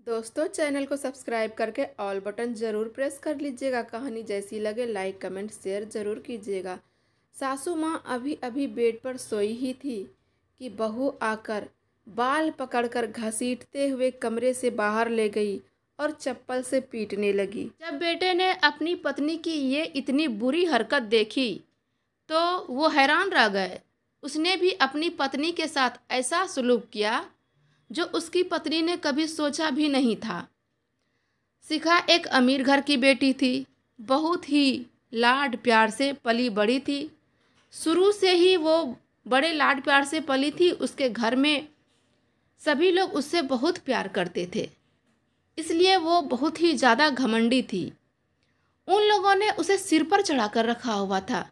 दोस्तों चैनल को सब्सक्राइब करके ऑल बटन ज़रूर प्रेस कर लीजिएगा। कहानी जैसी लगे लाइक कमेंट शेयर ज़रूर कीजिएगा। सासू माँ अभी अभी बेड पर सोई ही थी कि बहू आकर बाल पकड़कर घसीटते हुए कमरे से बाहर ले गई और चप्पल से पीटने लगी। जब बेटे ने अपनी पत्नी की ये इतनी बुरी हरकत देखी तो वो हैरान रह गए। उसने भी अपनी पत्नी के साथ ऐसा सलूक किया जो उसकी पत्नी ने कभी सोचा भी नहीं था। शिखा एक अमीर घर की बेटी थी, बहुत ही लाड प्यार से पली बड़ी थी। शुरू से ही वो बड़े लाड प्यार से पली थी। उसके घर में सभी लोग उससे बहुत प्यार करते थे, इसलिए वो बहुत ही ज़्यादा घमंडी थी। उन लोगों ने उसे सिर पर चढ़ा कर रखा हुआ था।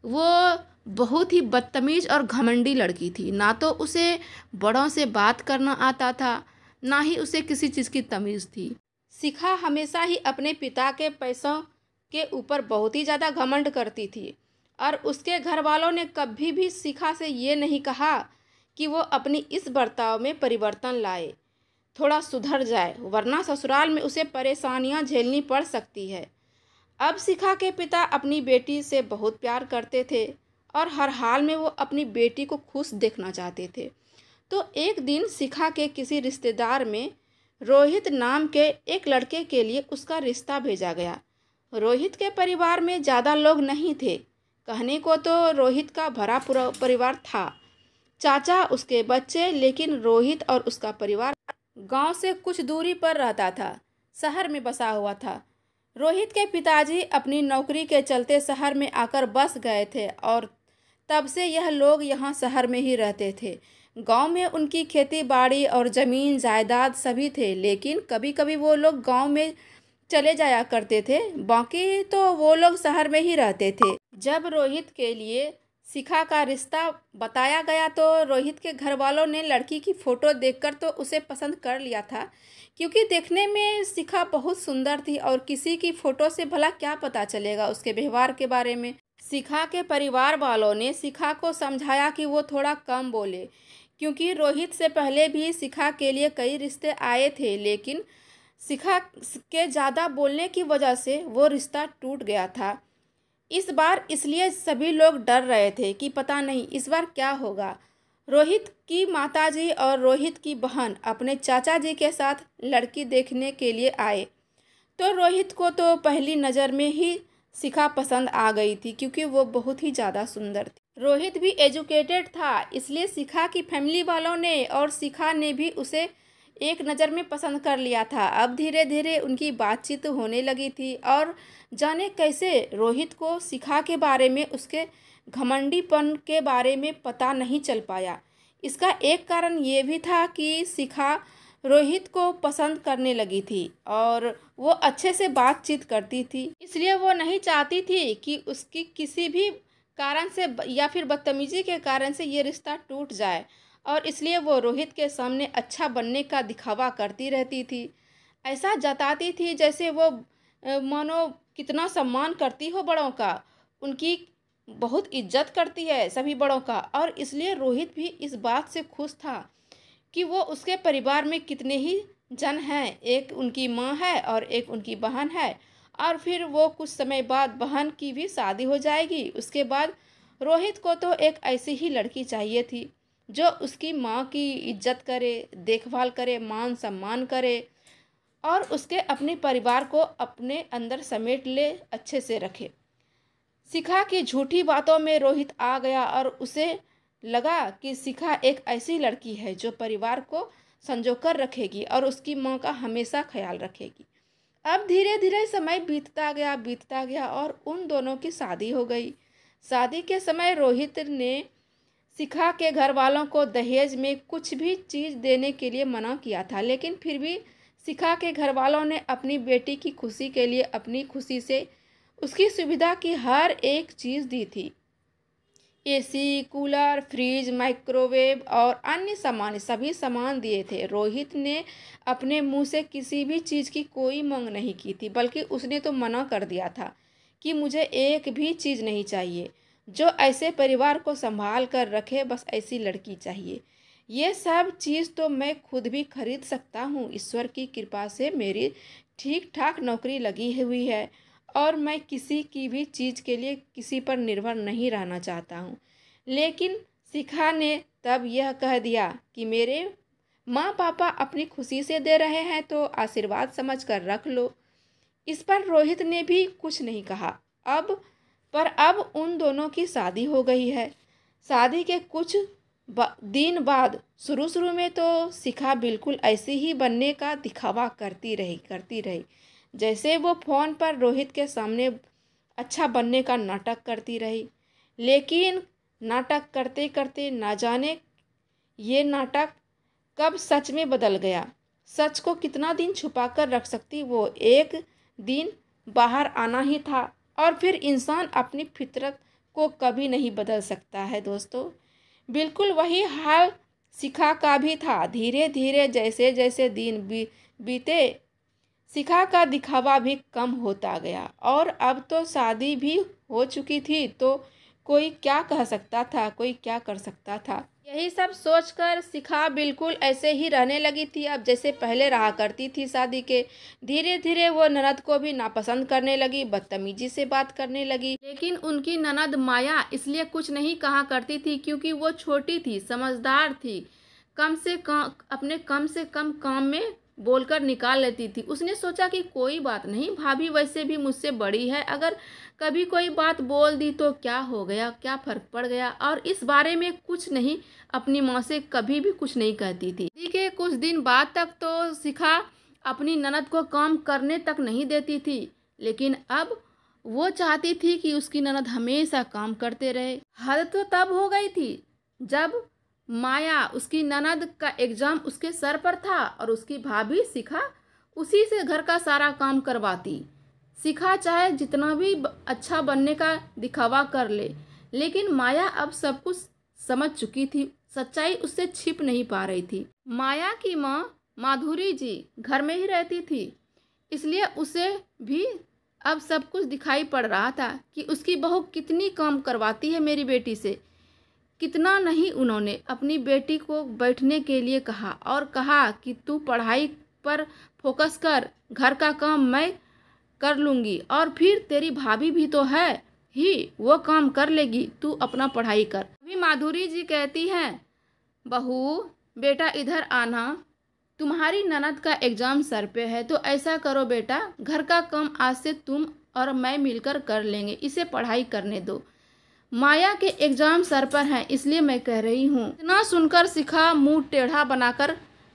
वो बहुत ही बदतमीज और घमंडी लड़की थी। ना तो उसे बड़ों से बात करना आता था, ना ही उसे किसी चीज़ की तमीज़ थी। शिखा हमेशा ही अपने पिता के पैसों के ऊपर बहुत ही ज़्यादा घमंड करती थी और उसके घर वालों ने कभी भी शिखा से ये नहीं कहा कि वो अपनी इस बर्ताव में परिवर्तन लाए, थोड़ा सुधर जाए, वरना ससुराल में उसे परेशानियां झेलनी पड़ सकती है। अब शिखा के पिता अपनी बेटी से बहुत प्यार करते थे और हर हाल में वो अपनी बेटी को खुश देखना चाहते थे। तो एक दिन शिखा के किसी रिश्तेदार में रोहित नाम के एक लड़के के लिए उसका रिश्ता भेजा गया। रोहित के परिवार में ज़्यादा लोग नहीं थे। कहने को तो रोहित का भरा पूरा परिवार था, चाचा, उसके बच्चे, लेकिन रोहित और उसका परिवार गांव से कुछ दूरी पर रहता था, शहर में बसा हुआ था। रोहित के पिताजी अपनी नौकरी के चलते शहर में आकर बस गए थे और तब से यह लोग यहाँ शहर में ही रहते थे। गांव में उनकी खेती बाड़ी और ज़मीन जायदाद सभी थे, लेकिन कभी कभी वो लोग गांव में चले जाया करते थे, बाकी तो वो लोग शहर में ही रहते थे। जब रोहित के लिए शिखा का रिश्ता बताया गया तो रोहित के घर वालों ने लड़की की फ़ोटो देखकर तो उसे पसंद कर लिया था, क्योंकि देखने में शिखा बहुत सुंदर थी और किसी की फ़ोटो से भला क्या पता चलेगा उसके व्यवहार के बारे में। शिखा के परिवार वालों ने शिखा को समझाया कि वो थोड़ा कम बोले, क्योंकि रोहित से पहले भी शिखा के लिए कई रिश्ते आए थे, लेकिन शिखा के ज़्यादा बोलने की वजह से वो रिश्ता टूट गया था। इस बार इसलिए सभी लोग डर रहे थे कि पता नहीं इस बार क्या होगा। रोहित की माताजी और रोहित की बहन अपने चाचा जी के साथ लड़की देखने के लिए आए तो रोहित को तो पहली नज़र में ही शिखा पसंद आ गई थी, क्योंकि वो बहुत ही ज़्यादा सुंदर थी। रोहित भी एजुकेटेड था, इसलिए शिखा की फैमिली वालों ने और शिखा ने भी उसे एक नज़र में पसंद कर लिया था। अब धीरे धीरे उनकी बातचीत होने लगी थी और जाने कैसे रोहित को शिखा के बारे में, उसके घमंडीपन के बारे में पता नहीं चल पाया। इसका एक कारण ये भी था कि शिखा रोहित को पसंद करने लगी थी और वो अच्छे से बातचीत करती थी, इसलिए वो नहीं चाहती थी कि उसकी किसी भी कारण से या फिर बदतमीजी के कारण से ये रिश्ता टूट जाए, और इसलिए वो रोहित के सामने अच्छा बनने का दिखावा करती रहती थी। ऐसा जताती थी जैसे वो मानो कितना सम्मान करती हो बड़ों का, उनकी बहुत इज्जत करती है सभी बड़ों का। और इसलिए रोहित भी इस बात से खुश था कि वो उसके परिवार में कितने ही जन हैं, एक उनकी माँ है और एक उनकी बहन है, और फिर वो कुछ समय बाद बहन की भी शादी हो जाएगी। उसके बाद रोहित को तो एक ऐसी ही लड़की चाहिए थी जो उसकी माँ की इज्जत करे, देखभाल करे, मान सम्मान करे और उसके अपने परिवार को अपने अंदर समेट ले, अच्छे से रखे। शिखा की झूठी बातों में रोहित आ गया और उसे लगा कि शिखा एक ऐसी लड़की है जो परिवार को संजो कर रखेगी और उसकी माँ का हमेशा ख्याल रखेगी। अब धीरे धीरे समय बीतता गया और उन दोनों की शादी हो गई। शादी के समय रोहित ने शिखा के घर वालों को दहेज में कुछ भी चीज़ देने के लिए मना किया था, लेकिन फिर भी शिखा के घर वालों ने अपनी बेटी की खुशी के लिए अपनी खुशी से उसकी सुविधा की हर एक चीज़ दी थी। एसी, कूलर, फ्रिज, माइक्रोवेव और अन्य सामान, सभी सामान दिए थे। रोहित ने अपने मुंह से किसी भी चीज़ की कोई मांग नहीं की थी, बल्कि उसने तो मना कर दिया था कि मुझे एक भी चीज़ नहीं चाहिए, जो ऐसे परिवार को संभाल कर रखे, बस ऐसी लड़की चाहिए। ये सब चीज़ तो मैं खुद भी खरीद सकता हूँ। ईश्वर की कृपा से मेरी ठीक ठाक नौकरी लगी हुई है और मैं किसी की भी चीज़ के लिए किसी पर निर्भर नहीं रहना चाहता हूँ। लेकिन शिखा ने तब यह कह दिया कि मेरे माँ पापा अपनी खुशी से दे रहे हैं तो आशीर्वाद समझकर रख लो। इस पर रोहित ने भी कुछ नहीं कहा। अब उन दोनों की शादी हो गई है। शादी के कुछ दिन बाद शुरू में तो शिखा बिल्कुल ऐसे ही बनने का दिखावा करती रही जैसे वो फ़ोन पर रोहित के सामने अच्छा बनने का नाटक करती रही। लेकिन नाटक करते करते ना जाने ये नाटक कब सच में बदल गया। सच को कितना दिन छुपा कर रख सकती, वो एक दिन बाहर आना ही था। और फिर इंसान अपनी फितरत को कभी नहीं बदल सकता है दोस्तों। बिल्कुल वही हाल शिखा का भी था। धीरे धीरे जैसे जैसे दिन बीते शिखा का दिखावा भी कम होता गया और अब तो शादी भी हो चुकी थी तो कोई क्या कह सकता था, कोई क्या कर सकता था। यही सब सोचकर शिखा बिल्कुल ऐसे ही रहने लगी थी अब जैसे पहले रहा करती थी शादी के। धीरे धीरे वो ननद को भी नापसंद करने लगी, बदतमीजी से बात करने लगी। लेकिन उनकी ननद माया इसलिए कुछ नहीं कहा करती थी क्योंकि वो छोटी थी, समझदार थी, कम से कम काम में बोलकर निकाल लेती थी। उसने सोचा कि कोई बात नहीं, भाभी वैसे भी मुझसे बड़ी है, अगर कभी कोई बात बोल दी तो क्या हो गया, क्या फर्क पड़ गया। और इस बारे में कुछ नहीं, अपनी माँ से कभी भी कुछ नहीं कहती थी। शादी के कुछ दिन बाद तक तो शिखा अपनी ननद को काम करने तक नहीं देती थी, लेकिन अब वो चाहती थी कि उसकी ननद हमेशा काम करते रहे। हद तो तब हो गई थी जब माया, उसकी ननद का एग्जाम उसके सर पर था और उसकी भाभी शिखा उसी से घर का सारा काम करवाती। शिखा चाहे जितना भी अच्छा बनने का दिखावा कर ले, लेकिन माया अब सब कुछ समझ चुकी थी। सच्चाई उससे छिप नहीं पा रही थी। माया की माँ माधुरी जी घर में ही रहती थी, इसलिए उसे भी अब सब कुछ दिखाई पड़ रहा था कि उसकी बहू कितनी काम करवाती है मेरी बेटी से। कितना नहीं उन्होंने अपनी बेटी को बैठने के लिए कहा और कहा कि तू पढ़ाई पर फोकस कर, घर का काम मैं कर लूँगी और फिर तेरी भाभी भी तो है ही, वो काम कर लेगी, तू अपना पढ़ाई कर। अभी माधुरी जी कहती हैं, बहू बेटा इधर आना, तुम्हारी ननद का एग्ज़ाम सर पे है तो ऐसा करो बेटा, घर का काम आज से तुम और मैं मिलकर कर लेंगे, इसे पढ़ाई करने दो। माया के एग्ज़ाम सर पर हैं इसलिए मैं कह रही हूँ। इतना सुनकर शिखा मुंह टेढ़ा बनाकर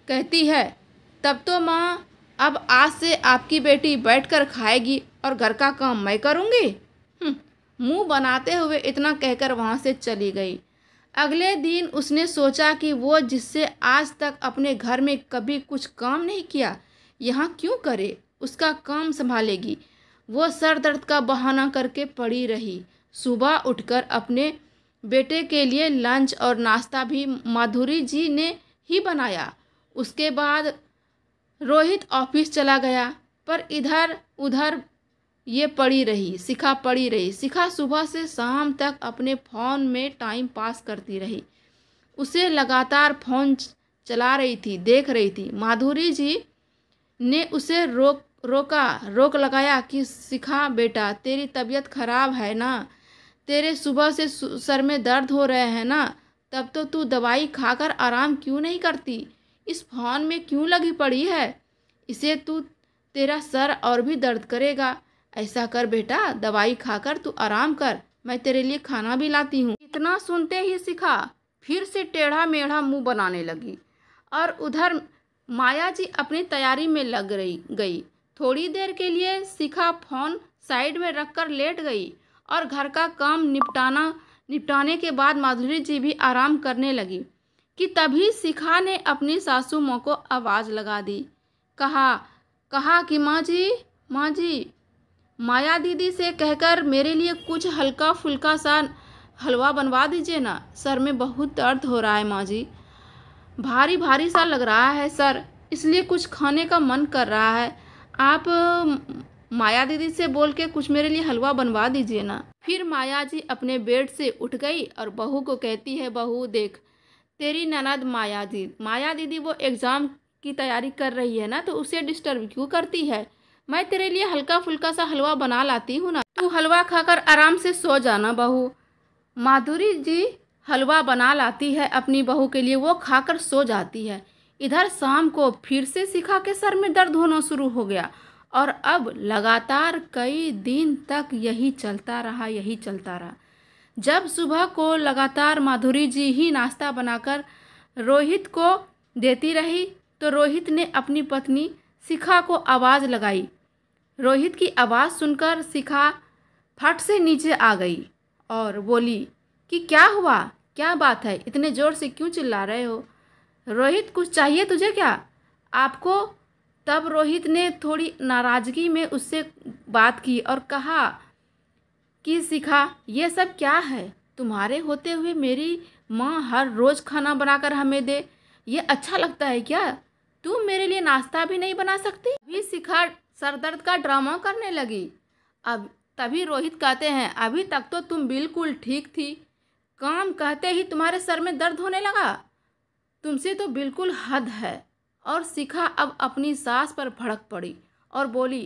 कहती है, तब तो माँ अब आज से आपकी बेटी बैठकर खाएगी और घर का काम मैं करूँगी। मुंह बनाते हुए इतना कहकर वहाँ से चली गई। अगले दिन उसने सोचा कि वो जिससे आज तक अपने घर में कभी कुछ काम नहीं किया, यहाँ क्यों करे, उसका काम संभालेगी। वो सर दर्द का बहाना करके पड़ी रही। सुबह उठकर अपने बेटे के लिए लंच और नाश्ता भी माधुरी जी ने ही बनाया। उसके बाद रोहित ऑफिस चला गया, पर इधर उधर ये पड़ी रही, शिखा पड़ी रही। शिखा सुबह से शाम तक अपने फ़ोन में टाइम पास करती रही। उसे लगातार फ़ोन चला रही थी, देख रही थी। माधुरी जी ने उसे रोक लगाया कि शिखा बेटा, तेरी तबीयत खराब है ना, तेरे सुबह से सर में दर्द हो रहे हैं ना, तब तो तू दवाई खाकर आराम क्यों नहीं करती, इस फ़ोन में क्यों लगी पड़ी है, इसे तेरा सर और भी दर्द करेगा। ऐसा कर बेटा, दवाई खाकर तू आराम कर, मैं तेरे लिए खाना भी लाती हूँ। इतना सुनते ही शिखा फिर से टेढ़ा मेढ़ा मुंह बनाने लगी और उधर माया जी अपनी तैयारी में लग गई। थोड़ी देर के लिए शिखा फ़ोन साइड में रखकर लेट गई और घर का काम निपटाने के बाद माधुरी जी भी आराम करने लगी कि तभी शिखा ने अपनी सासू माँ को आवाज़ लगा दी। कहा कि माँ जी, माया दीदी से कहकर मेरे लिए कुछ हल्का फुल्का सा हलवा बनवा दीजिए ना, सर में बहुत दर्द हो रहा है माँ जी, भारी भारी सा लग रहा है सर, इसलिए कुछ खाने का मन कर रहा है। आप माया दीदी से बोल के कुछ मेरे लिए हलवा बनवा दीजिए ना। फिर माया जी अपने बेड से उठ गई और बहू को कहती है, बहू देख, तेरी ननद माया दीदी वो एग्ज़ाम की तैयारी कर रही है ना, तो उसे डिस्टर्ब क्यों करती है। मैं तेरे लिए हल्का फुल्का सा हलवा बना लाती हूँ ना, तू हलवा खाकर आराम से सो जाना बहू। माधुरी जी हलवा बना लाती है अपनी बहू के लिए, वो खाकर सो जाती है। इधर शाम को फिर से शिखा के सर में दर्द होना शुरू हो गया और अब लगातार कई दिन तक यही चलता रहा। जब सुबह को लगातार माधुरी जी ही नाश्ता बनाकर रोहित को देती रही तो रोहित ने अपनी पत्नी शिखा को आवाज़ लगाई। रोहित की आवाज़ सुनकर शिखा फट से नीचे आ गई और बोली कि क्या हुआ, क्या बात है, इतने ज़ोर से क्यों चिल्ला रहे हो। रोहित कुछ चाहिए तुझे क्या, आपको। तब रोहित ने थोड़ी नाराज़गी में उससे बात की और कहा कि शिखा ये सब क्या है, तुम्हारे होते हुए मेरी माँ हर रोज़ खाना बनाकर हमें दे, ये अच्छा लगता है क्या। तुम मेरे लिए नाश्ता भी नहीं बना सकती। अभी शिखा सरदर्द का ड्रामा करने लगी। अब तभी रोहित कहते हैं अभी तक तो तुम बिल्कुल ठीक थी, काम कहते ही तुम्हारे सर में दर्द होने लगा, तुमसे तो बिल्कुल हद है। और शिखा अब अपनी सास पर भड़क पड़ी और बोली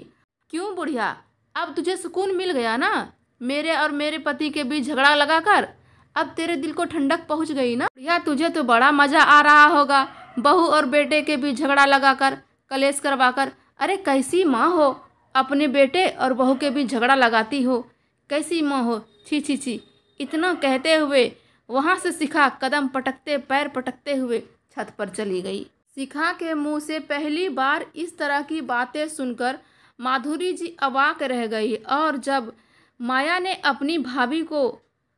क्यों बुढ़िया, अब तुझे सुकून मिल गया ना मेरे और मेरे पति के बीच झगड़ा लगाकर, अब तेरे दिल को ठंडक पहुंच गई ना। बुढ़िया तुझे तो बड़ा मज़ा आ रहा होगा बहू और बेटे के बीच झगड़ा लगाकर, कलेश करवाकर। अरे कैसी माँ हो, अपने बेटे और बहू के बीच झगड़ा लगाती हो, कैसी माँ हो, छी छी छी। इतना कहते हुए वहाँ से शिखा कदम पटकते पैर पटकते हुए छत पर चली गई। शिखा के मुंह से पहली बार इस तरह की बातें सुनकर माधुरी जी अवाक रह गई और जब माया ने अपनी भाभी को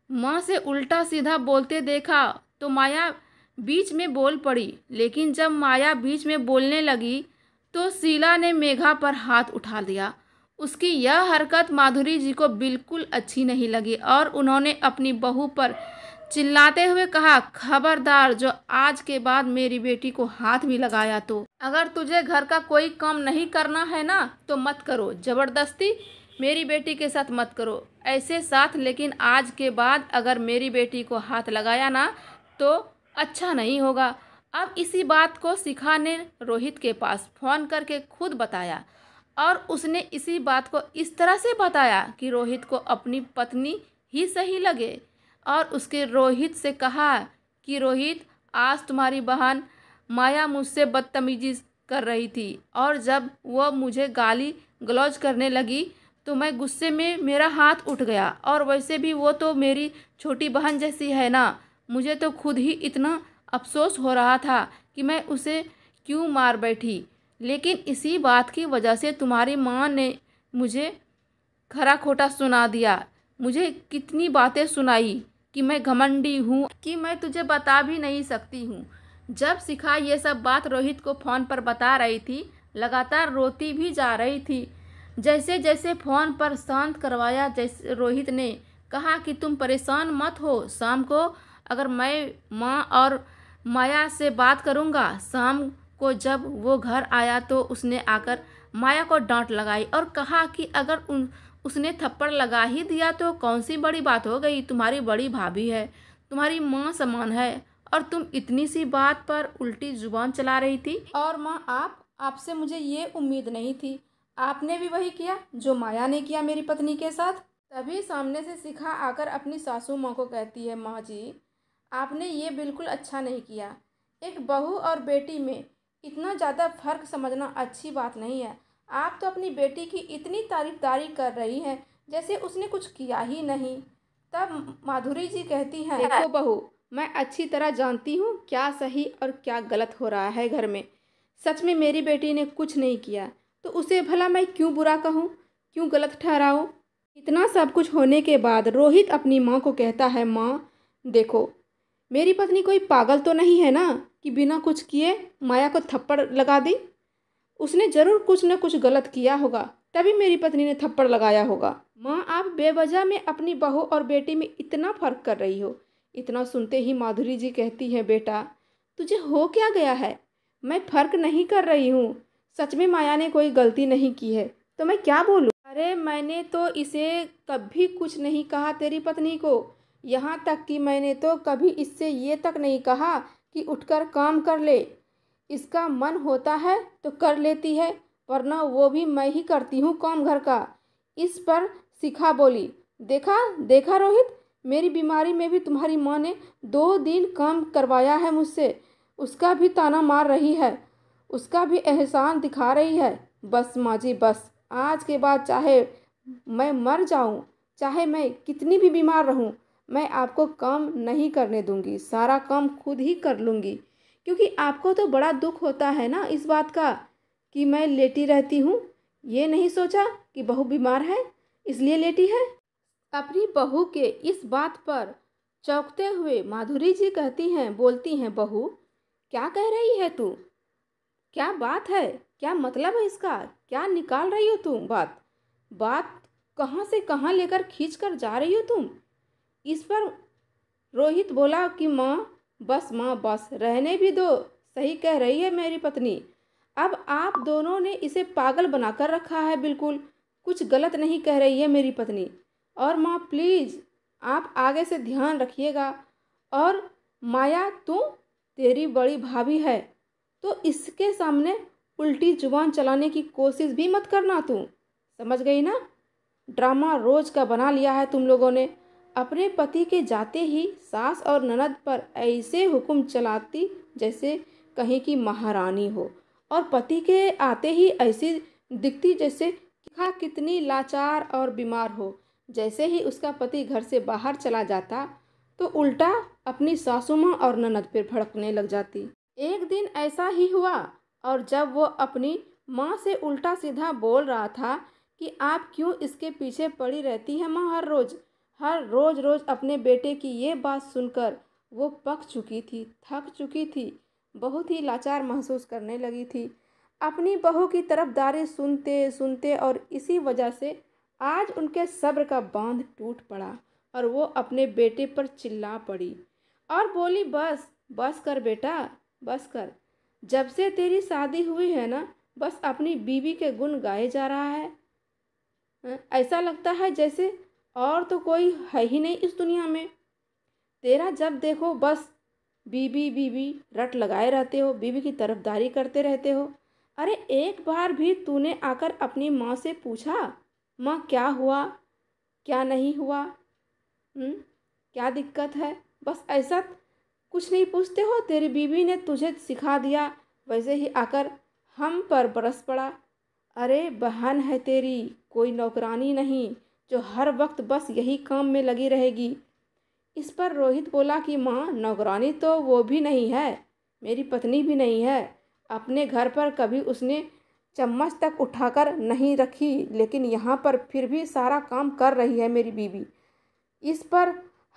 माँ से उल्टा सीधा बोलते देखा तो माया बीच में बोल पड़ी। लेकिन जब माया बीच में बोलने लगी तो शीला ने मेघा पर हाथ उठा लिया। उसकी यह हरकत माधुरी जी को बिल्कुल अच्छी नहीं लगी और उन्होंने अपनी बहू पर चिल्लाते हुए कहा खबरदार, जो आज के बाद मेरी बेटी को हाथ भी लगाया तो अगर तुझे घर का कोई काम नहीं करना है ना तो मत करो, ज़बरदस्ती मेरी बेटी के साथ मत करो ऐसे साथ। लेकिन आज के बाद अगर मेरी बेटी को हाथ लगाया ना तो अच्छा नहीं होगा। अब इसी बात को शिखा ने रोहित के पास फ़ोन करके खुद बताया और उसने इसी बात को इस तरह से बताया कि रोहित को अपनी पत्नी ही सही लगे और उसके रोहित से कहा कि रोहित आज तुम्हारी बहन माया मुझसे बदतमीजी कर रही थी और जब वह मुझे गाली गलौज करने लगी तो मैं गुस्से में मेरा हाथ उठ गया और वैसे भी वो तो मेरी छोटी बहन जैसी है ना, मुझे तो खुद ही इतना अफसोस हो रहा था कि मैं उसे क्यों मार बैठी। लेकिन इसी बात की वजह से तुम्हारी माँ ने मुझे खरा खोटा सुना दिया, मुझे कितनी बातें सुनाई कि मैं घमंडी हूँ कि मैं तुझे बता भी नहीं सकती हूँ। जब शिखा ये सब बात रोहित को फ़ोन पर बता रही थी लगातार रोती भी जा रही थी। जैसे जैसे फ़ोन पर शांत करवाया जैसे रोहित ने कहा कि तुम परेशान मत हो, शाम को अगर मैं माँ और माया से बात करूँगा। शाम को जब वो घर आया तो उसने आकर माया को डांट लगाई और कहा कि अगर उसने थप्पड़ लगा ही दिया तो कौन सी बड़ी बात हो गई, तुम्हारी बड़ी भाभी है, तुम्हारी माँ समान है और तुम इतनी सी बात पर उल्टी जुबान चला रही थी। और माँ आपसे मुझे ये उम्मीद नहीं थी, आपने भी वही किया जो माया ने किया मेरी पत्नी के साथ। तभी सामने से शिखा आकर अपनी सासू माँ को कहती है माँ जी आपने ये बिल्कुल अच्छा नहीं किया, एक बहू और बेटी में इतना ज़्यादा फ़र्क समझना अच्छी बात नहीं है। आप तो अपनी बेटी की इतनी तारीफ़दारी कर रही हैं जैसे उसने कुछ किया ही नहीं। तब माधुरी जी कहती हैं देखो बहू, मैं अच्छी तरह जानती हूँ क्या सही और क्या गलत हो रहा है घर में। सच में मेरी बेटी ने कुछ नहीं किया तो उसे भला मैं क्यों बुरा कहूँ, क्यों गलत ठहराऊँ। इतना सब कुछ होने के बाद रोहित अपनी माँ को कहता है माँ देखो, मेरी पत्नी कोई पागल तो नहीं है ना कि बिना कुछ किए माया को थप्पड़ लगा दी। उसने ज़रूर कुछ न कुछ गलत किया होगा तभी मेरी पत्नी ने थप्पड़ लगाया होगा। माँ आप बेवजह में अपनी बहू और बेटी में इतना फ़र्क कर रही हो। इतना सुनते ही माधुरी जी कहती हैं बेटा तुझे हो क्या गया है, मैं फ़र्क नहीं कर रही हूँ, सच में माया ने कोई गलती नहीं की है तो मैं क्या बोलूँ। अरे मैंने तो इसे कभी कुछ नहीं कहा तेरी पत्नी को, यहाँ तक कि मैंने तो कभी इससे ये तक नहीं कहा कि उठकर काम कर ले। इसका मन होता है तो कर लेती है, वरना वो भी मैं ही करती हूँ काम घर का। इस पर शिखा बोली, देखा देखा रोहित, मेरी बीमारी में भी तुम्हारी माँ ने 2 दिन काम करवाया है मुझसे। उसका भी ताना मार रही है, उसका भी एहसान दिखा रही है। बस माँ जी बस, आज के बाद चाहे मैं मर जाऊँ, चाहे मैं कितनी भी बीमार रहूँ, मैं आपको काम नहीं करने दूंगी, सारा काम खुद ही कर लूँगी। क्योंकि आपको तो बड़ा दुख होता है ना इस बात का कि मैं लेटी रहती हूँ। ये नहीं सोचा कि बहू बीमार है इसलिए लेटी है। अपनी बहू के इस बात पर चौंकते हुए माधुरी जी बोलती हैं, बहू क्या कह रही है तू? क्या बात है? क्या मतलब है इसका? क्या निकाल रही हो तुम बात? बात कहाँ से कहाँ लेकर खींच कर जा रही हो तुम? इस पर रोहित बोला कि माँ बस रहने भी दो, सही कह रही है मेरी पत्नी। अब आप दोनों ने इसे पागल बनाकर रखा है, बिल्कुल कुछ गलत नहीं कह रही है मेरी पत्नी। और माँ प्लीज़ आप आगे से ध्यान रखिएगा। और माया तू, तेरी बड़ी भाभी है तो इसके सामने उल्टी जुबान चलाने की कोशिश भी मत करना तू, समझ गई ना? ड्रामा रोज का बना लिया है तुम लोगों ने। अपने पति के जाते ही सास और ननद पर ऐसे हुक्म चलाती जैसे कहीं की महारानी हो, और पति के आते ही ऐसी दिखती जैसे कितनी लाचार और बीमार हो। जैसे ही उसका पति घर से बाहर चला जाता तो उल्टा अपनी सासू माँ और ननद पर भड़कने लग जाती। एक दिन ऐसा ही हुआ, और जब वो अपनी माँ से उल्टा सीधा बोल रहा था कि आप क्यों इसके पीछे पड़ी रहती है माँ, हर रोज अपने बेटे की ये बात सुनकर वो पक चुकी थी, थक चुकी थी, बहुत ही लाचार महसूस करने लगी थी अपनी बहू की तरफदारी सुनते सुनते। और इसी वजह से आज उनके सब्र का बांध टूट पड़ा और वो अपने बेटे पर चिल्ला पड़ी और बोली, बस बस कर बेटा, बस कर। जब से तेरी शादी हुई है ना, बस अपनी बीवी के गुण गाए जा रहा है। ऐसा लगता है जैसे और तो कोई है ही नहीं इस दुनिया में। तेरा जब देखो बस बीबी बीबी रट लगाए रहते हो, बीबी की तरफदारी करते रहते हो। अरे एक बार भी तूने आकर अपनी माँ से पूछा, माँ क्या हुआ, क्या नहीं हुआ, क्या दिक्कत है? बस ऐसा कुछ नहीं पूछते हो। तेरी बीवी ने तुझे सिखा दिया, वैसे ही आकर हम पर बरस पड़ा। अरे बहन है तेरी, कोई नौकरानी नहीं जो हर वक्त बस यही काम में लगी रहेगी। इस पर रोहित बोला कि माँ नौकरानी तो वो भी नहीं है, मेरी पत्नी भी नहीं है। अपने घर पर कभी उसने चम्मच तक उठाकर नहीं रखी, लेकिन यहाँ पर फिर भी सारा काम कर रही है मेरी बीवी। इस पर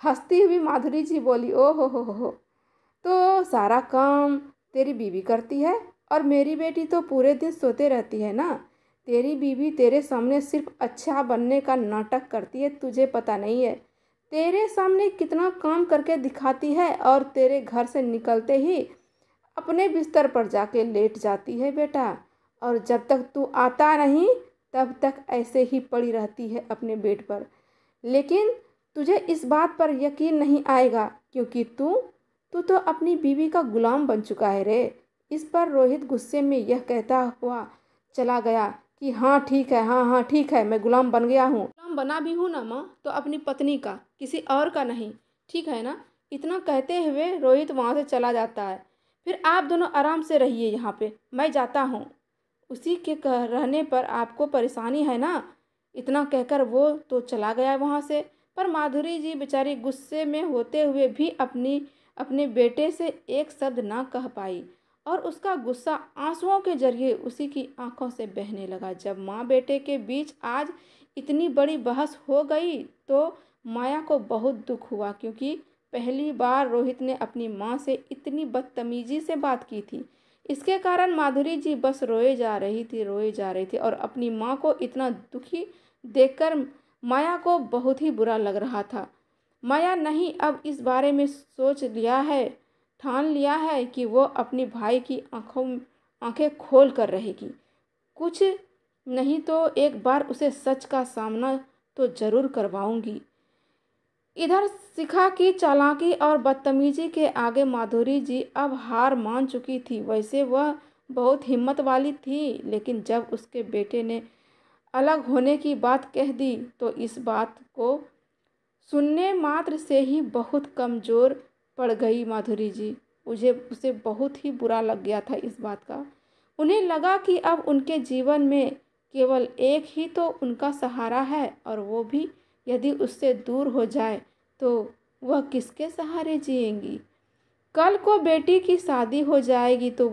हंसती हुई माधुरी जी बोली, ओ हो, तो सारा काम तेरी बीवी करती है और मेरी बेटी तो पूरे दिन सोते रहती है ना। तेरी बीवी तेरे सामने सिर्फ अच्छा बनने का नाटक करती है, तुझे पता नहीं है। तेरे सामने कितना काम करके दिखाती है और तेरे घर से निकलते ही अपने बिस्तर पर जाके लेट जाती है बेटा। और जब तक तू आता नहीं तब तक ऐसे ही पड़ी रहती है अपने बेड पर। लेकिन तुझे इस बात पर यकीन नहीं आएगा क्योंकि तू तो अपनी बीवी का गुलाम बन चुका है रे। इस पर रोहित गुस्से में यह कहता हुआ चला गया कि हाँ ठीक है, हाँ ठीक है, मैं गुलाम बन गया हूँ। गुलाम बना भी हूँ ना माँ, तो अपनी पत्नी का, किसी और का नहीं, ठीक है ना? इतना कहते हुए रोहित वहाँ से चला जाता है। फिर आप दोनों आराम से रहिए यहाँ पे, मैं जाता हूँ। उसी के रहने पर आपको परेशानी है ना? इतना कहकर वो तो चला गया वहाँ से। पर माधुरी जी बेचारी गुस्से में होते हुए भी अपने बेटे से एक शब्द ना कह पाई, और उसका गुस्सा आंसुओं के जरिए उसी की आंखों से बहने लगा। जब माँ बेटे के बीच आज इतनी बड़ी बहस हो गई तो माया को बहुत दुख हुआ, क्योंकि पहली बार रोहित ने अपनी माँ से इतनी बदतमीजी से बात की थी। इसके कारण माधुरी जी बस रोए जा रही थी और अपनी माँ को इतना दुखी देखकर माया को बहुत ही बुरा लग रहा था। माया नहीं अब इस बारे में ठान लिया है कि वो अपनी भाई की आंखें खोल कर रहेगी। कुछ नहीं तो एक बार उसे सच का सामना तो जरूर करवाऊंगी। इधर शिखा की चालाकी और बदतमीजी के आगे माधुरी जी अब हार मान चुकी थी। वैसे वह बहुत हिम्मत वाली थी, लेकिन जब उसके बेटे ने अलग होने की बात कह दी तो इस बात को सुनने मात्र से ही बहुत कमज़ोर पड़ गई माधुरी जी। उसे बहुत ही बुरा लग गया था इस बात का। उन्हें लगा कि अब उनके जीवन में केवल एक ही तो उनका सहारा है, और वो भी यदि उससे दूर हो जाए तो वह किसके सहारे जिएंगी। कल को बेटी की शादी हो जाएगी तो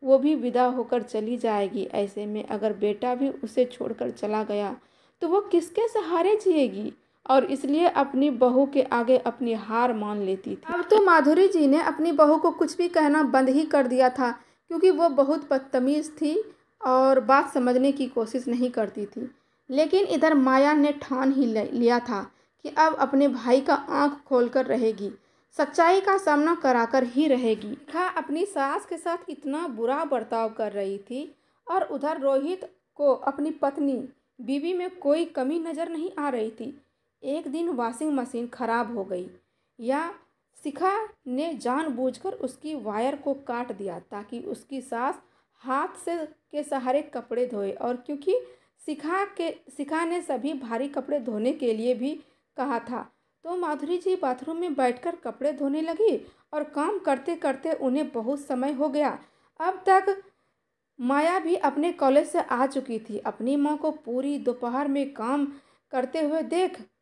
वो भी विदा होकर चली जाएगी। ऐसे में अगर बेटा भी उसे छोड़कर चला गया तो वो किसके सहारे जिएगी, और इसलिए अपनी बहू के आगे अपनी हार मान लेती थी। अब तो माधुरी जी ने अपनी बहू को कुछ भी कहना बंद ही कर दिया था, क्योंकि वो बहुत बदतमीज़ थी और बात समझने की कोशिश नहीं करती थी। लेकिन इधर माया ने ठान ही लिया था कि अब अपने भाई का आंख खोलकर रहेगी, सच्चाई का सामना कराकर ही रहेगी। शिखा अपनी सास के साथ इतना बुरा बर्ताव कर रही थी, और उधर रोहित को अपनी पत्नी बीवी में कोई कमी नज़र नहीं आ रही थी। एक दिन वॉशिंग मशीन खराब हो गई, या शिखा ने जानबूझकर उसकी वायर को काट दिया ताकि उसकी सास हाथ से के सहारे कपड़े धोए, और क्योंकि शिखा ने सभी भारी कपड़े धोने के लिए भी कहा था, तो माधुरी जी बाथरूम में बैठकर कपड़े धोने लगी, और काम करते करते उन्हें बहुत समय हो गया। अब तक माया भी अपने कॉलेज से आ चुकी थी। अपनी माँ को पूरी दोपहर में काम करते हुए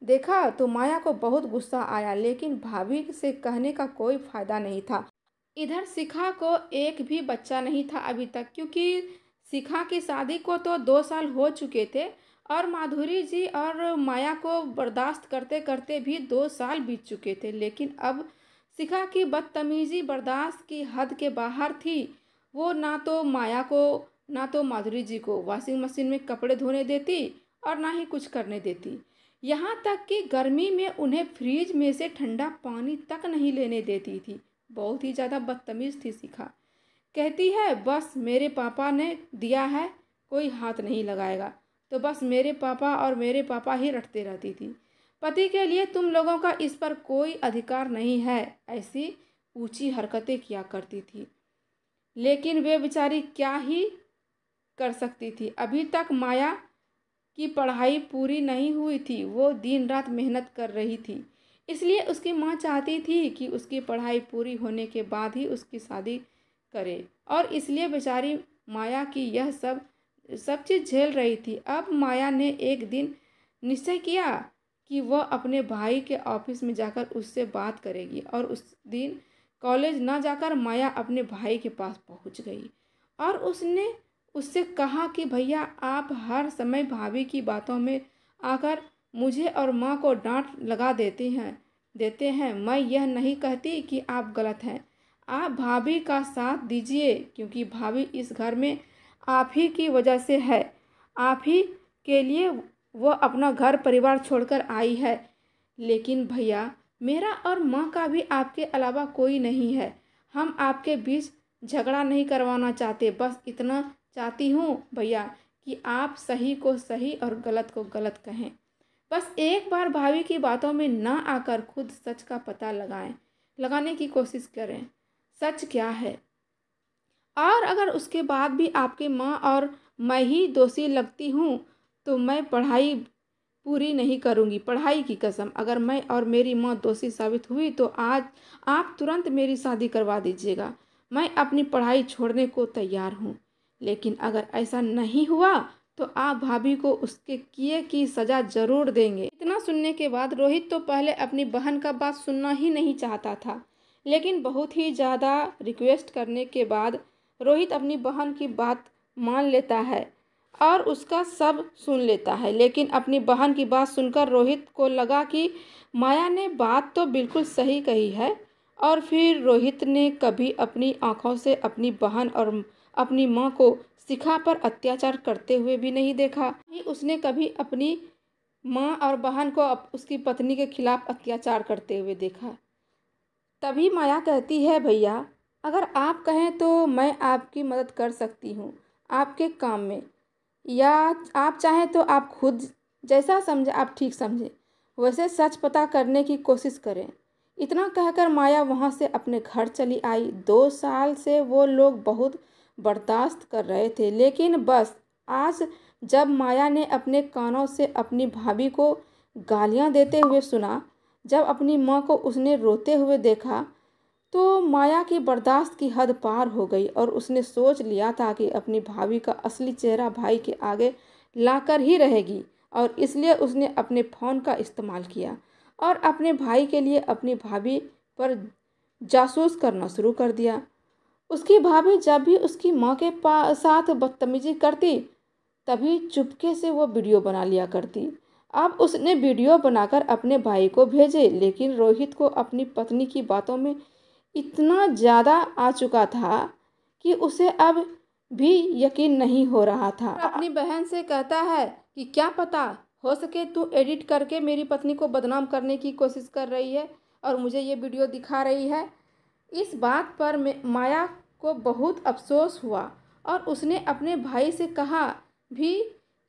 देखा तो माया को बहुत गुस्सा आया, लेकिन भाभी से कहने का कोई फायदा नहीं था। इधर शिखा को एक भी बच्चा नहीं था अभी तक, क्योंकि शिखा की शादी को तो 2 साल हो चुके थे, और माधुरी जी और माया को बर्दाश्त करते करते भी 2 साल बीत चुके थे। लेकिन अब शिखा की बदतमीजी बर्दाश्त की हद के बाहर थी। वो ना तो माया को ना तो माधुरी जी को वॉशिंग मशीन में कपड़े धोने देती, और ना ही कुछ करने देती। यहाँ तक कि गर्मी में उन्हें फ्रिज में से ठंडा पानी तक नहीं लेने देती थी। बहुत ही ज़्यादा बदतमीज़ थी शिखा। कहती है बस मेरे पापा ने दिया है, कोई हाथ नहीं लगाएगा, तो बस मेरे पापा और मेरे पापा ही रटते रहती थी। पति के लिए तुम लोगों का इस पर कोई अधिकार नहीं है, ऐसी ऊंची हरकतें किया करती थी। लेकिन वे बेचारी क्या ही कर सकती थी। अभी तक माया की पढ़ाई पूरी नहीं हुई थी, वो दिन रात मेहनत कर रही थी। इसलिए उसकी माँ चाहती थी कि उसकी पढ़ाई पूरी होने के बाद ही उसकी शादी करे, और इसलिए बेचारी माया की यह सब चीज़ झेल रही थी। अब माया ने एक दिन निश्चय किया कि वह अपने भाई के ऑफिस में जाकर उससे बात करेगी, और उस दिन कॉलेज ना जाकर माया अपने भाई के पास पहुंच गई, और उसने उससे कहा कि भैया आप हर समय भाभी की बातों में आकर मुझे और माँ को डांट लगा देते हैं। मैं यह नहीं कहती कि आप गलत हैं, आप भाभी का साथ दीजिए, क्योंकि भाभी इस घर में आप ही की वजह से है। आप ही के लिए वो अपना घर परिवार छोड़कर आई है। लेकिन भैया मेरा और माँ का भी आपके अलावा कोई नहीं है। हम आपके बीच झगड़ा नहीं करवाना चाहते, बस इतना चाहती हूँ भैया कि आप सही को सही और गलत को गलत कहें। बस एक बार भाभी की बातों में ना आकर खुद सच का पता लगाने की कोशिश करें। सच क्या है, और अगर उसके बाद भी आपकी माँ और मैं ही दोषी लगती हूँ तो मैं पढ़ाई पूरी नहीं करूँगी। पढ़ाई की कसम, अगर मैं और मेरी माँ दोषी साबित हुई तो आज आप तुरंत मेरी शादी करवा दीजिएगा। मैं अपनी पढ़ाई छोड़ने को तैयार हूँ। लेकिन अगर ऐसा नहीं हुआ तो आप भाभी को उसके किए की सज़ा ज़रूर देंगे। इतना सुनने के बाद रोहित तो पहले अपनी बहन का बात सुनना ही नहीं चाहता था, लेकिन बहुत ही ज़्यादा रिक्वेस्ट करने के बाद रोहित अपनी बहन की बात मान लेता है और उसका सब सुन लेता है। लेकिन अपनी बहन की बात सुनकर रोहित को लगा कि माया ने बात तो बिल्कुल सही कही है, और फिर रोहित ने कभी अपनी आंखों से अपनी बहन और अपनी माँ को शिखा पर अत्याचार करते हुए भी नहीं देखा। ही उसने कभी अपनी माँ और बहन को उसकी पत्नी के खिलाफ अत्याचार करते हुए देखा। तभी माया कहती है भैया अगर आप कहें तो मैं आपकी मदद कर सकती हूँ आपके काम में, या आप चाहें तो आप खुद जैसा समझे आप ठीक समझें। वैसे सच पता करने की कोशिश करें। इतना कहकर माया वहाँ से अपने घर चली आई। 2 साल से वो लोग बहुत बर्दाश्त कर रहे थे, लेकिन बस आज जब माया ने अपने कानों से अपनी भाभी को गालियाँ देते हुए सुना, जब अपनी माँ को उसने रोते हुए देखा, तो माया की बर्दाश्त की हद पार हो गई और उसने सोच लिया था कि अपनी भाभी का असली चेहरा भाई के आगे लाकर ही रहेगी, और इसलिए उसने अपने फ़ोन का इस्तेमाल किया और अपने भाई के लिए अपनी भाभी पर जासूस करना शुरू कर दिया। उसकी भाभी जब भी उसकी माँ के साथ बदतमीजी करती, तभी चुपके से वो वीडियो बना लिया करती। अब उसने वीडियो बनाकर अपने भाई को भेजे, लेकिन रोहित को अपनी पत्नी की बातों में इतना ज़्यादा आ चुका था कि उसे अब भी यकीन नहीं हो रहा था। अपनी बहन से कहता है कि क्या पता हो सके तू एडिट करके मेरी पत्नी को बदनाम करने की कोशिश कर रही है और मुझे ये वीडियो दिखा रही है। इस बात पर माया को बहुत अफसोस हुआ और उसने अपने भाई से कहा भी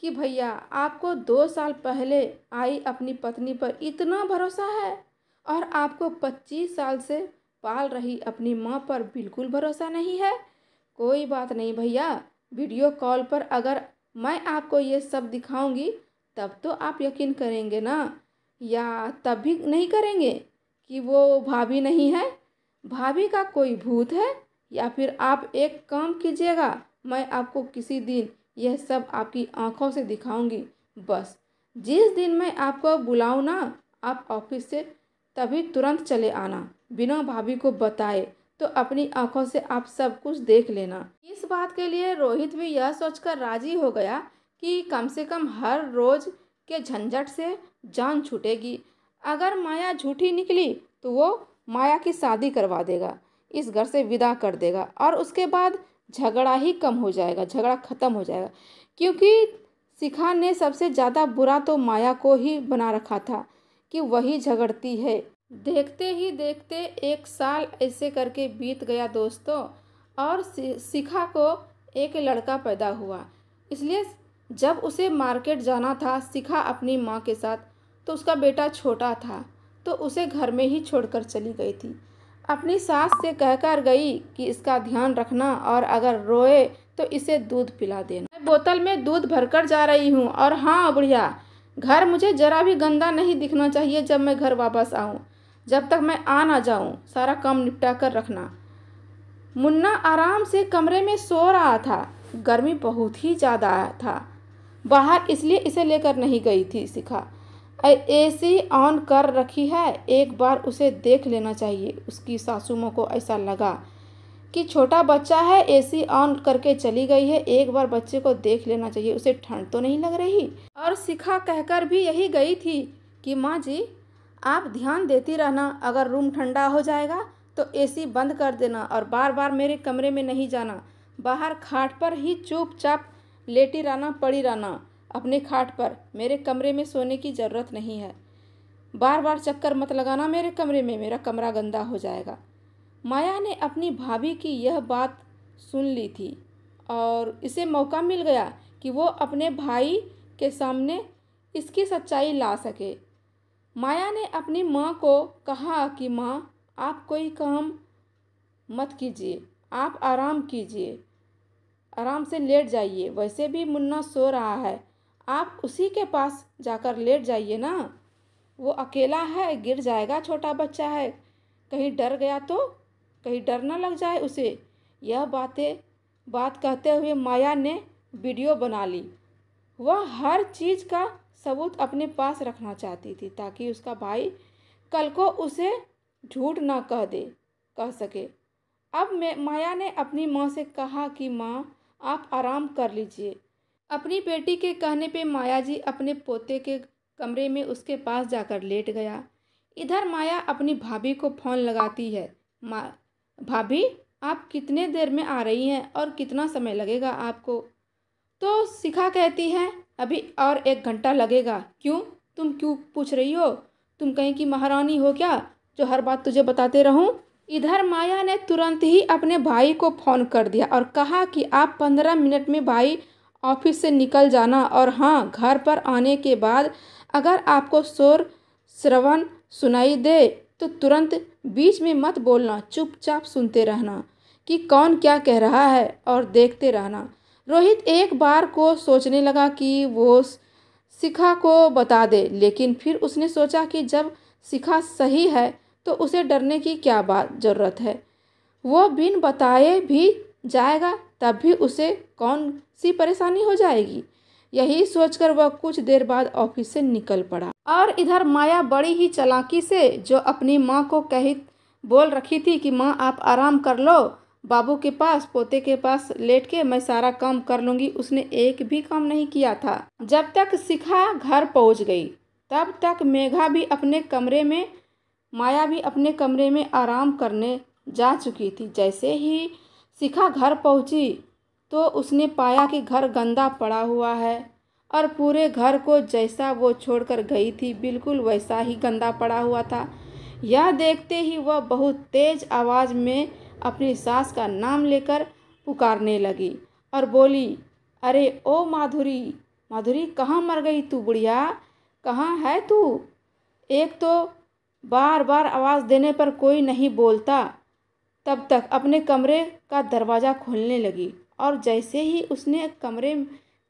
कि भैया, आपको 2 साल पहले आई अपनी पत्नी पर इतना भरोसा है और आपको 25 साल से पाल रही अपनी माँ पर बिल्कुल भरोसा नहीं है। कोई बात नहीं भैया, वीडियो कॉल पर अगर मैं आपको ये सब दिखाऊंगी तब तो आप यकीन करेंगे ना, या तब भी नहीं करेंगे कि वो भाभी नहीं है, भाभी का कोई भूत है। या फिर आप एक काम कीजिएगा, मैं आपको किसी दिन यह सब आपकी आंखों से दिखाऊंगी। बस जिस दिन मैं आपको बुलाऊं ना, आप ऑफिस से तभी तुरंत चले आना, बिना भाभी को बताए, तो अपनी आंखों से आप सब कुछ देख लेना। इस बात के लिए रोहित भी यह सोचकर राजी हो गया कि कम से कम हर रोज के झंझट से जान छूटेगी। अगर माया झूठी निकली तो वो माया की शादी करवा देगा, इस घर से विदा कर देगा और उसके बाद झगड़ा ही कम हो जाएगा, झगड़ा ख़त्म हो जाएगा। क्योंकि शिखा ने सबसे ज़्यादा बुरा तो माया को ही बना रखा था कि वही झगड़ती है। देखते ही देखते 1 साल ऐसे करके बीत गया दोस्तों, और शिखा को एक लड़का पैदा हुआ। इसलिए जब उसे मार्केट जाना था शिखा अपनी माँ के साथ, तो उसका बेटा छोटा था तो उसे घर में ही छोड़कर चली गई थी। अपनी सास से कहकर गई कि इसका ध्यान रखना और अगर रोए तो इसे दूध पिला देना। मैं बोतल में दूध भरकर जा रही हूँ, और हाँ बुढ़िया, घर मुझे ज़रा भी गंदा नहीं दिखना चाहिए जब मैं घर वापस आऊँ। जब तक मैं आ ना जाऊँ सारा काम निपटा कर रखना। मुन्ना आराम से कमरे में सो रहा था। गर्मी बहुत ही ज़्यादा था बाहर, इसलिए इसे लेकर नहीं गई थी शिखा। एसी ऑन कर रखी है, एक बार उसे देख लेना चाहिए। उसकी सासू माँ को ऐसा लगा कि छोटा बच्चा है, एसी ऑन करके चली गई है, एक बार बच्चे को देख लेना चाहिए, उसे ठंड तो नहीं लग रही। और शिखा कहकर भी यही गई थी कि माँ जी आप ध्यान देती रहना, अगर रूम ठंडा हो जाएगा तो एसी बंद कर देना और बार बार मेरे कमरे में नहीं जाना। बाहर खाट पर ही चुपचाप लेटी रहना, पड़ी रहना अपने खाट पर, मेरे कमरे में सोने की ज़रूरत नहीं है। बार बार चक्कर मत लगाना मेरे कमरे में, मेरा कमरा गंदा हो जाएगा। माया ने अपनी भाभी की यह बात सुन ली थी और इसे मौका मिल गया कि वो अपने भाई के सामने इसकी सच्चाई ला सके। माया ने अपनी माँ को कहा कि माँ आप कोई काम मत कीजिए, आप आराम कीजिए, आराम से लेट जाइए। वैसे भी मुन्ना सो रहा है, आप उसी के पास जाकर लेट जाइए ना, वो अकेला है, गिर जाएगा, छोटा बच्चा है, कहीं डर गया तो कहीं डर ना लग जाए उसे। यह बात कहते हुए माया ने वीडियो बना ली। वह हर चीज़ का सबूत अपने पास रखना चाहती थी ताकि उसका भाई कल को उसे झूठ ना कह सके। अब माया ने अपनी माँ से कहा कि माँ आप आराम कर लीजिए। अपनी बेटी के कहने पे माया जी अपने पोते के कमरे में उसके पास जाकर लेट गया। इधर माया अपनी भाभी को फ़ोन लगाती है। भाभी आप कितने देर में आ रही हैं और कितना समय लगेगा आपको? तो शिखा कहती है अभी और 1 घंटा लगेगा। क्यों, तुम क्यों पूछ रही हो? तुम कहीं की महारानी हो क्या जो हर बात तुझे बताते रहूं? इधर माया ने तुरंत ही अपने भाई को फ़ोन कर दिया और कहा कि आप 15 मिनट में भाई ऑफिस से निकल जाना, और हाँ घर पर आने के बाद अगर आपको शोर श्रवण सुनाई दे तो तुरंत बीच में मत बोलना, चुपचाप सुनते रहना कि कौन क्या कह रहा है और देखते रहना। रोहित एक बार को सोचने लगा कि वो शिखा को बता दे, लेकिन फिर उसने सोचा कि जब शिखा सही है तो उसे डरने की क्या बात ज़रूरत है। वो बिन बताए भी जाएगा, तब भी उसे कौन सी परेशानी हो जाएगी। यही सोचकर वह कुछ देर बाद ऑफिस से निकल पड़ा। और इधर माया बड़ी ही चालाकी से जो अपनी माँ को बोल रखी थी कि माँ आप आराम कर लो, बाबू के पास पोते के पास लेट के मैं सारा काम कर लूँगी, उसने एक भी काम नहीं किया था। जब तक शिखा घर पहुँच गई तब तक मेघा भी अपने कमरे में, माया भी अपने कमरे में आराम करने जा चुकी थी। जैसे ही शिखा घर पहुँची तो उसने पाया कि घर गंदा पड़ा हुआ है और पूरे घर को जैसा वो छोड़कर गई थी बिल्कुल वैसा ही गंदा पड़ा हुआ था। यह देखते ही वह बहुत तेज आवाज़ में अपनी सास का नाम लेकर पुकारने लगी और बोली, अरे ओ माधुरी, माधुरी कहाँ मर गई तू बुढ़िया, कहाँ है तू। एक तो बार बार आवाज़ देने पर कोई नहीं बोलता, तब तक अपने कमरे का दरवाज़ा खोलने लगी। और जैसे ही उसने कमरे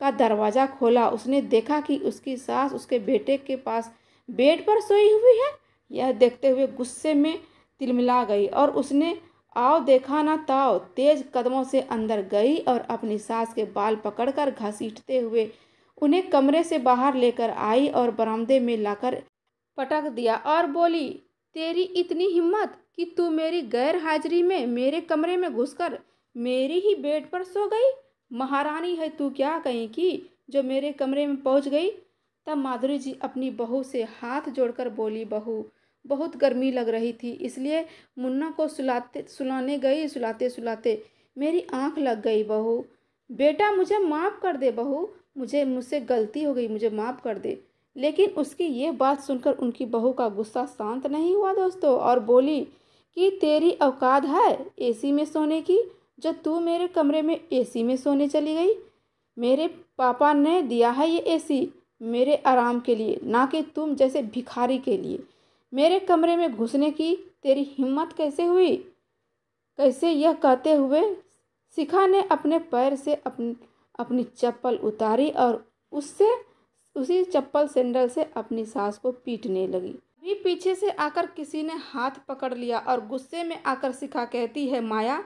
का दरवाज़ा खोला उसने देखा कि उसकी सास उसके बेटे के पास बेड पर सोई हुई है। यह देखते हुए गुस्से में तिलमिला गई और उसने आओ देखा ना ताओ तेज कदमों से अंदर गई और अपनी सास के बाल पकड़कर घसीटते हुए उन्हें कमरे से बाहर लेकर आई और बरामदे में लाकर पटक दिया और बोली, तेरी इतनी हिम्मत कि तू मेरी गैर हाजिरी में मेरे कमरे में घुसकर मेरी ही बेड पर सो गई। महारानी है तू क्या कहीं की जो मेरे कमरे में पहुंच गई। तब माधुरी जी अपनी बहू से हाथ जोड़कर बोली, बहू बहुत गर्मी लग रही थी इसलिए मुन्ना को सुलाने गई, सुलाते सुलाते मेरी आंख लग गई। बहू बेटा मुझे माफ़ कर दे, बहू मुझसे गलती हो गई, मुझे माफ़ कर दे। लेकिन उसकी ये बात सुनकर उनकी बहू का गुस्सा शांत नहीं हुआ दोस्तों, और बोली कि तेरी औकात है एसी में सोने की, जो तू मेरे कमरे में एसी में सोने चली गई। मेरे पापा ने दिया है ये एसी मेरे आराम के लिए, ना कि तुम जैसे भिखारी के लिए। मेरे कमरे में घुसने की तेरी हिम्मत कैसे हुई, कैसे। यह कहते हुए शिखा ने अपने पैर से अपनी चप्पल उतारी और उसी चप्पल सैंडल से अपनी सास को पीटने लगी। अभी पीछे से आकर किसी ने हाथ पकड़ लिया और गुस्से में आकर शिखा कहती है, माया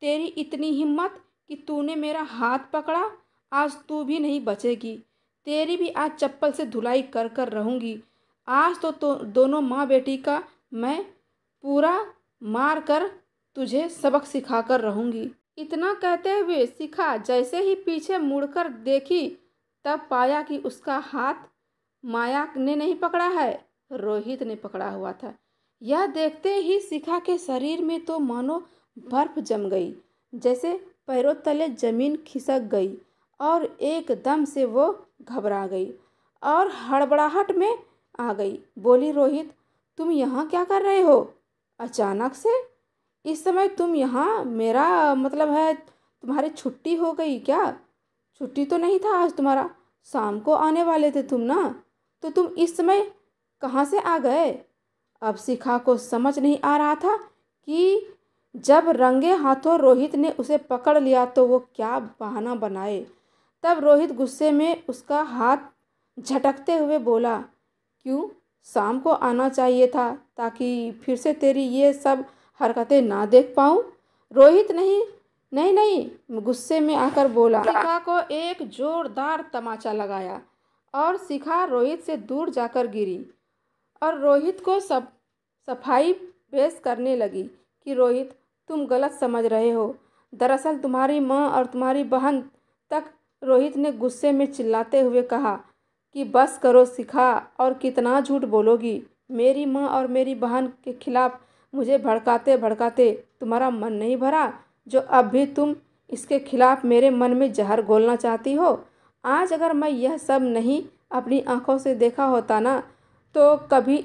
तेरी इतनी हिम्मत कि तूने मेरा हाथ पकड़ा, आज तू भी नहीं बचेगी, तेरी भी आज चप्पल से धुलाई कर कर रहूँगी। आज तो दोनों माँ बेटी का मैं पूरा मार कर तुझे सबक सिखा कर रहूँगी। इतना कहते हुए शिखा जैसे ही पीछे मुड़कर देखी तब पाया कि उसका हाथ माया ने नहीं पकड़ा है, रोहित ने पकड़ा हुआ था। यह देखते ही शिखा के शरीर में तो मानो बर्फ जम गई, जैसे पैरों तले जमीन खिसक गई और एकदम से वो घबरा गई और हड़बड़ाहट में आ गई। बोली, रोहित तुम यहाँ क्या कर रहे हो अचानक से इस समय तुम यहाँ, मेरा मतलब है तुम्हारी छुट्टी हो गई क्या। छुट्टी तो नहीं था आज तुम्हारा, शाम को आने वाले थे तुम ना, तो तुम इस समय कहाँ से आ गए। अब शिखा को समझ नहीं आ रहा था कि जब रंगे हाथों रोहित ने उसे पकड़ लिया तो वो क्या बहाना बनाए। तब रोहित गुस्से में उसका हाथ झटकते हुए बोला, क्यों, शाम को आना चाहिए था ताकि फिर से तेरी ये सब हरकतें ना देख पाऊँ। रोहित नहीं नहीं नहीं गुस्से में आकर बोला। शिखा को एक जोरदार तमाचा लगाया और शिखा रोहित से दूर जाकर गिरी और रोहित को सफाई पेश करने लगी कि रोहित तुम गलत समझ रहे हो, दरअसल तुम्हारी माँ और तुम्हारी बहन तक। रोहित ने गुस्से में चिल्लाते हुए कहा कि बस करो शिखा, और कितना झूठ बोलोगी। मेरी माँ और मेरी बहन के खिलाफ मुझे भड़काते भड़काते तुम्हारा मन नहीं भरा, जो अब भी तुम इसके खिलाफ मेरे मन में जहर घोलना चाहती हो। आज अगर मैं यह सब नहीं अपनी आंखों से देखा होता ना, तो कभी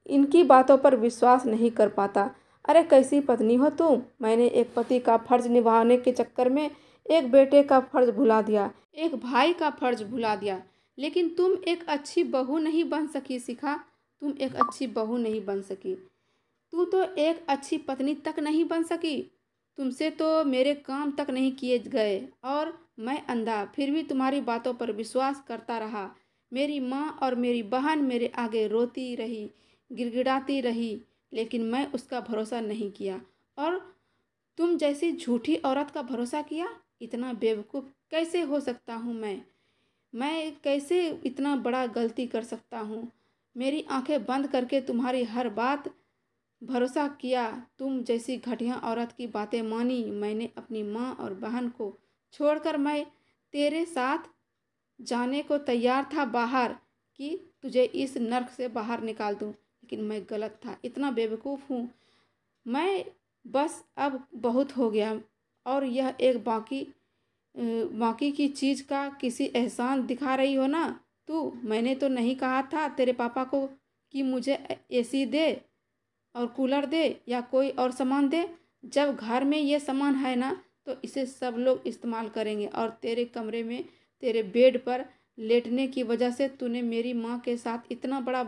इनकी बातों पर विश्वास नहीं कर पाता। अरे कैसी पत्नी हो तुम। मैंने एक पति का फर्ज निभाने के चक्कर में एक बेटे का फर्ज भुला दिया, एक भाई का फर्ज भुला दिया, लेकिन तुम एक अच्छी बहू नहीं बन सकी शिखा। तुम एक अच्छी बहू नहीं बन सकी, तू तो एक अच्छी पत्नी तक नहीं बन सकी। तुमसे तो मेरे काम तक नहीं किए गए और मैं अंधा फिर भी तुम्हारी बातों पर विश्वास करता रहा। मेरी माँ और मेरी बहन मेरे आगे रोती रही, गिड़गिड़ाती रही, लेकिन मैं उसका भरोसा नहीं किया और तुम जैसी झूठी औरत का भरोसा किया। इतना बेवकूफ़ कैसे हो सकता हूँ मैं कैसे इतना बड़ा गलती कर सकता हूँ। मेरी आंखें बंद करके तुम्हारी हर बात भरोसा किया। तुम जैसी घटिया औरत की बातें मानी। मैंने अपनी माँ और बहन को छोड़कर मैं तेरे साथ जाने को तैयार था बाहर, कि तुझे इस नर्क से बाहर निकाल दूँ, लेकिन मैं गलत था। इतना बेवकूफ़ हूँ मैं। बस अब बहुत हो गया और यह एक बाकी की चीज़ का किसी एहसान दिखा रही हो ना तू। मैंने तो नहीं कहा था तेरे पापा को कि मुझे एसी दे और कूलर दे या कोई और सामान दे। जब घर में ये सामान है ना तो इसे सब लोग इस्तेमाल करेंगे और तेरे कमरे में तेरे बेड पर लेटने की वजह से तूने मेरी माँ के साथ इतना बड़ा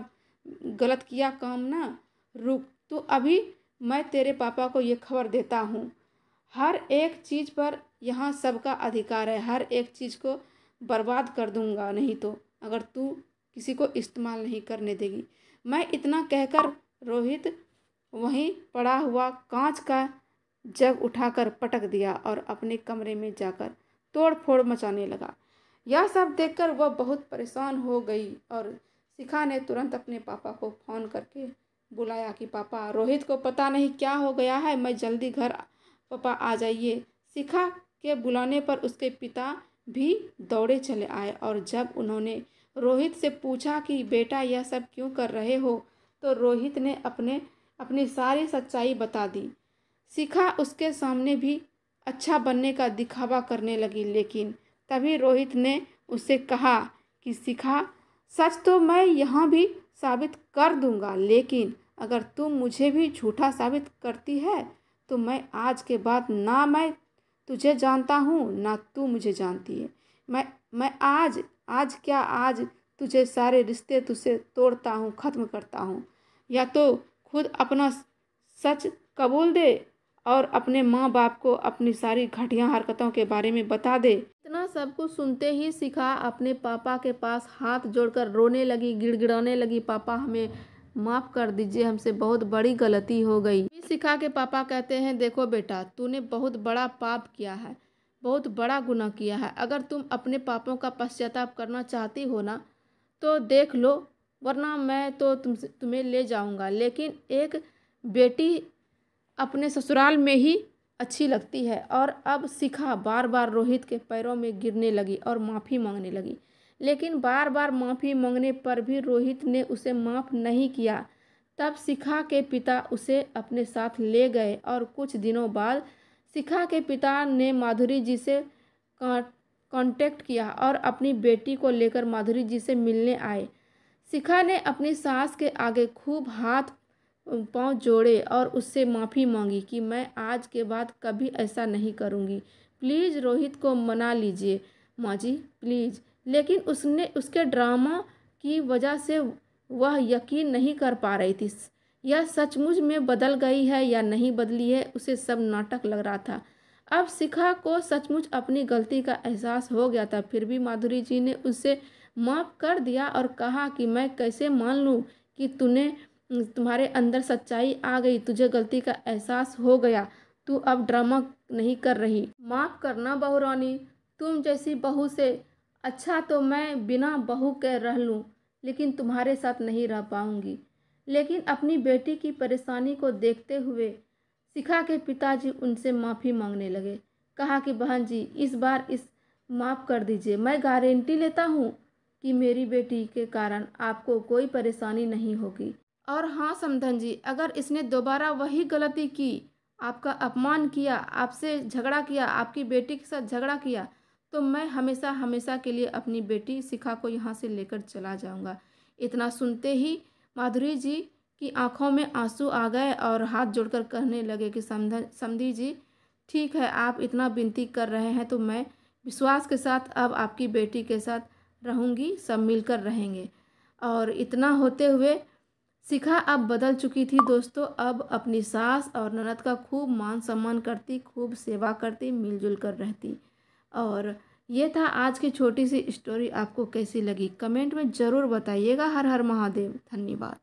गलत किया काम ना। रुक, तो अभी मैं तेरे पापा को ये खबर देता हूँ। हर एक चीज़ पर यहाँ सबका अधिकार है। हर एक चीज़ को बर्बाद कर दूँगा नहीं तो, अगर तू किसी को इस्तेमाल नहीं करने देगी। मैं इतना कहकर रोहित वहीं पड़ा हुआ कांच का जग उठाकर पटक दिया और अपने कमरे में जाकर तोड़ फोड़ मचाने लगा। यह सब देखकर वह बहुत परेशान हो गई और शिखा ने तुरंत अपने पापा को फ़ोन करके बुलाया कि पापा, रोहित को पता नहीं क्या हो गया है, मैं जल्दी घर, पापा आ जाइए। शिखा के बुलाने पर उसके पिता भी दौड़े चले आए और जब उन्होंने रोहित से पूछा कि बेटा यह सब क्यों कर रहे हो, तो रोहित ने अपनी सारी सच्चाई बता दी। शिखा उसके सामने भी अच्छा बनने का दिखावा करने लगी, लेकिन तभी रोहित ने उससे कहा कि शिखा, सच तो मैं यहाँ भी साबित कर दूंगा, लेकिन अगर तुम मुझे भी झूठा साबित करती है तो मैं आज के बाद ना मैं तुझे जानता हूँ ना तू मुझे जानती है। मैं आज तुझे सारे रिश्ते तुझसे तोड़ता हूँ, ख़त्म करता हूँ। या तो खुद अपना सच कबूल दे और अपने माँ बाप को अपनी सारी घटिया हरकतों के बारे में बता दे। इतना सब कुछ सुनते ही शिखा अपने पापा के पास हाथ जोड़कर रोने लगी, गिड़गिड़ाने लगी, पापा हमें माफ़ कर दीजिए, हमसे बहुत बड़ी गलती हो गई। शिखा के पापा कहते हैं, देखो बेटा, तूने बहुत बड़ा पाप किया है, बहुत बड़ा गुनाह किया है। अगर तुम अपने पापों का पश्चाताप करना चाहती हो ना तो देख लो, वरना मैं तो तुम्हें ले जाऊंगा। लेकिन एक बेटी अपने ससुराल में ही अच्छी लगती है। और अब शिखा बार बार रोहित के पैरों में गिरने लगी और माफ़ी मांगने लगी, लेकिन बार बार माफ़ी मांगने पर भी रोहित ने उसे माफ़ नहीं किया। तब शिखा के पिता उसे अपने साथ ले गए और कुछ दिनों बाद शिखा के पिता ने माधुरी जी से कांटेक्ट किया और अपनी बेटी को लेकर माधुरी जी से मिलने आए। शिखा ने अपनी सास के आगे खूब हाथ पांव जोड़े और उससे माफ़ी मांगी कि मैं आज के बाद कभी ऐसा नहीं करूंगी। प्लीज़ रोहित को मना लीजिए माँ जी, प्लीज़। लेकिन उसके ड्रामा की वजह से वह यकीन नहीं कर पा रही थी। यह सचमुच में बदल गई है या नहीं बदली है, उसे सब नाटक लग रहा था। अब शिखा को सचमुच अपनी गलती का एहसास हो गया था। फिर भी माधुरी जी ने उसे माफ़ कर दिया और कहा कि मैं कैसे मान लूँ कि तुम्हारे अंदर सच्चाई आ गई, तुझे गलती का एहसास हो गया, तू अब ड्रामा नहीं कर रही। माफ़ करना बहू रानी, तुम जैसी बहू से अच्छा तो मैं बिना बहू के रह लूँ, लेकिन तुम्हारे साथ नहीं रह पाऊँगी। लेकिन अपनी बेटी की परेशानी को देखते हुए शिखा के पिताजी उनसे माफ़ी मांगने लगे। कहा कि बहन जी, इस बार माफ़ कर दीजिए। मैं गारंटी लेता हूँ कि मेरी बेटी के कारण आपको कोई परेशानी नहीं होगी। और हाँ समधन जी, अगर इसने दोबारा वही गलती की, आपका अपमान किया, आपसे झगड़ा किया, आपकी बेटी के साथ झगड़ा किया, तो मैं हमेशा हमेशा के लिए अपनी बेटी शिखा को यहाँ से लेकर चला जाऊँगा। इतना सुनते ही माधुरी जी की आंखों में आंसू आ गए और हाथ जोड़कर कहने लगे कि समधी जी, ठीक है, आप इतना विनती कर रहे हैं तो मैं विश्वास के साथ अब आपकी बेटी के साथ रहूँगी, सब मिलकर रहेंगे। और इतना होते हुए शिखा अब बदल चुकी थी दोस्तों। अब अपनी सास और ननद का खूब मान सम्मान करती, खूब सेवा करती, मिलजुल कर रहती। और ये था आज की छोटी सी स्टोरी। आपको कैसी लगी कमेंट में ज़रूर बताइएगा। हर हर महादेव। धन्यवाद।